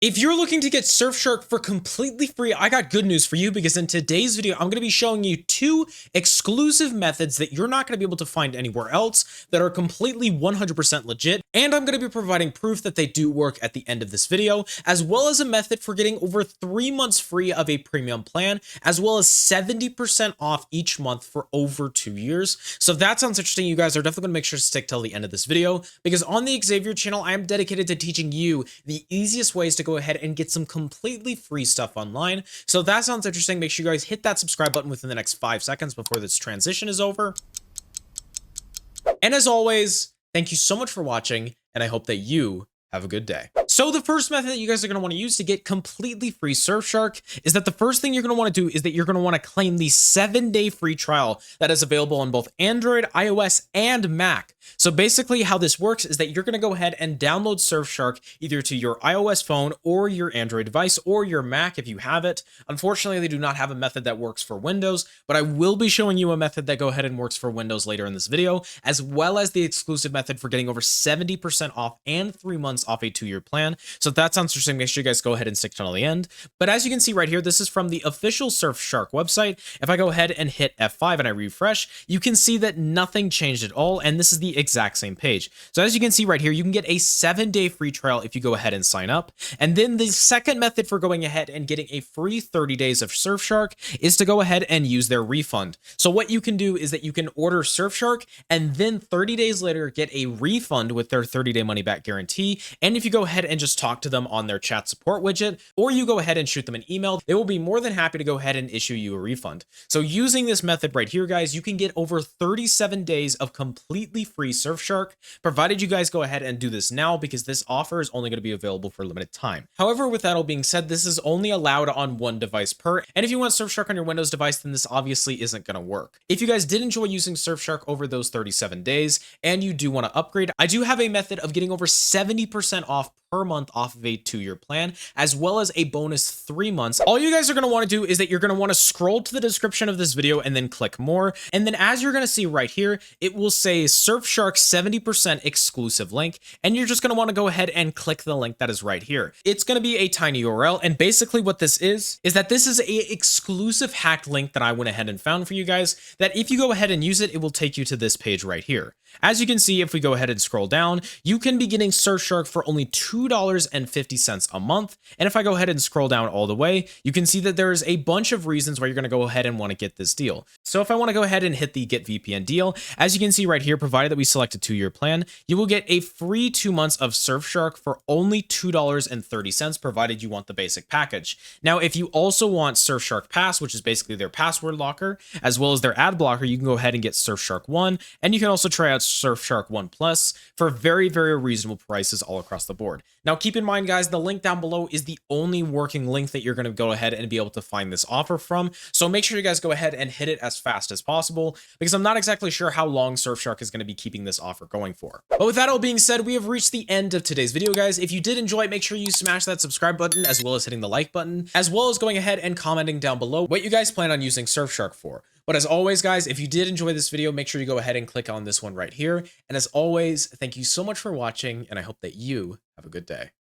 If you're looking to get Surfshark for completely free, I got good news for you because in today's video, I'm going to be showing you two exclusive methods that you're not going to be able to find anywhere else that are completely 100% legit. And I'm going to be providing proof that they do work at the end of this video, as well as a method for getting over 3 months free of a premium plan, as well as 70% off each month for over 2 years. So if that sounds interesting, you guys are definitely going to make sure to stick till the end of this video, because on the Xavier channel, I am dedicated to teaching you the easiest ways to go ahead and get some completely free stuff online. So if that sounds interesting, make sure you guys hit that subscribe button within the next 5 seconds before this transition is over. And as always, thank you so much for watching, and I hope that you have a good day. So the first method that you guys are going to want to use to get completely free Surfshark is that the first thing you're going to want to do is that you're going to want to claim the 7-day free trial that is available on both Android, iOS, and Mac. So basically how this works is that you're going to go ahead and download Surfshark either to your iOS phone or your Android device or your Mac if you have it. Unfortunately, they do not have a method that works for Windows, but I will be showing you a method that go ahead and works for Windows later in this video, as well as the exclusive method for getting over 70% off and 3 months off a 2-year plan. So if that sounds interesting, make sure you guys go ahead and stick till the end. But as you can see right here, this is from the official Surfshark website. If I go ahead and hit F5 and I refresh, you can see that nothing changed at all, and this is the exact same page. So as you can see right here, you can get a 7-day free trial if you go ahead and sign up. And then the second method for going ahead and getting a free 30 days of Surfshark is to go ahead and use their refund. So what you can do is that you can order Surfshark and then 30 days later get a refund with their 30-day money back guarantee. And if you go ahead and just talk to them on their chat support widget, or you go ahead and shoot them an email, they will be more than happy to go ahead and issue you a refund. So using this method right here, guys, you can get over 37 days of completely free Surfshark, provided you guys go ahead and do this now, because this offer is only going to be available for a limited time. However, with that all being said, this is only allowed on one device per, and if you want Surfshark on your Windows device, then this obviously isn't going to work. If you guys did enjoy using Surfshark over those 37 days, and you do want to upgrade, I do have a method of getting over 70% off per month off of a 2-year plan, as well as a bonus 3 months. All you guys are going to want to do is that you're going to want to scroll to the description of this video and then click more. And then as you're going to see right here, it will say Surfshark 70% exclusive link. And you're just going to want to go ahead and click the link that is right here. It's going to be a tiny URL. And basically what this is that this is a exclusive hacked link that I went ahead and found for you guys, that if you go ahead and use it, it will take you to this page right here. As you can see, if we go ahead and scroll down, you can be getting Surfshark for only $2.50 a month. And if I go ahead and scroll down all the way, you can see that there's a bunch of reasons why you're going to go ahead and want to get this deal. So if I want to go ahead and hit the Get VPN deal, as you can see right here, provided that we select a 2-year plan, you will get a free 2 months of Surfshark for only $2.30, provided you want the basic package. Now, if you also want Surfshark Pass, which is basically their password locker, as well as their ad blocker, you can go ahead and get Surfshark 1, and you can also try out Surfshark 1 Plus for very, very reasonable prices all across the board. Now, keep in mind, guys, the link down below is the only working link that you're going to go ahead and be able to find this offer from. So make sure you guys go ahead and hit it as fast as possible, because I'm not exactly sure how long Surfshark is going to be keeping this offer going for. But with that all being said, we have reached the end of today's video, guys. If you did enjoy it, make sure you smash that subscribe button, as well as hitting the like button, as well as going ahead and commenting down below what you guys plan on using Surfshark for. But as always, guys, if you did enjoy this video, make sure you go ahead and click on this one right here. And as always, thank you so much for watching, and I hope that you have a good day.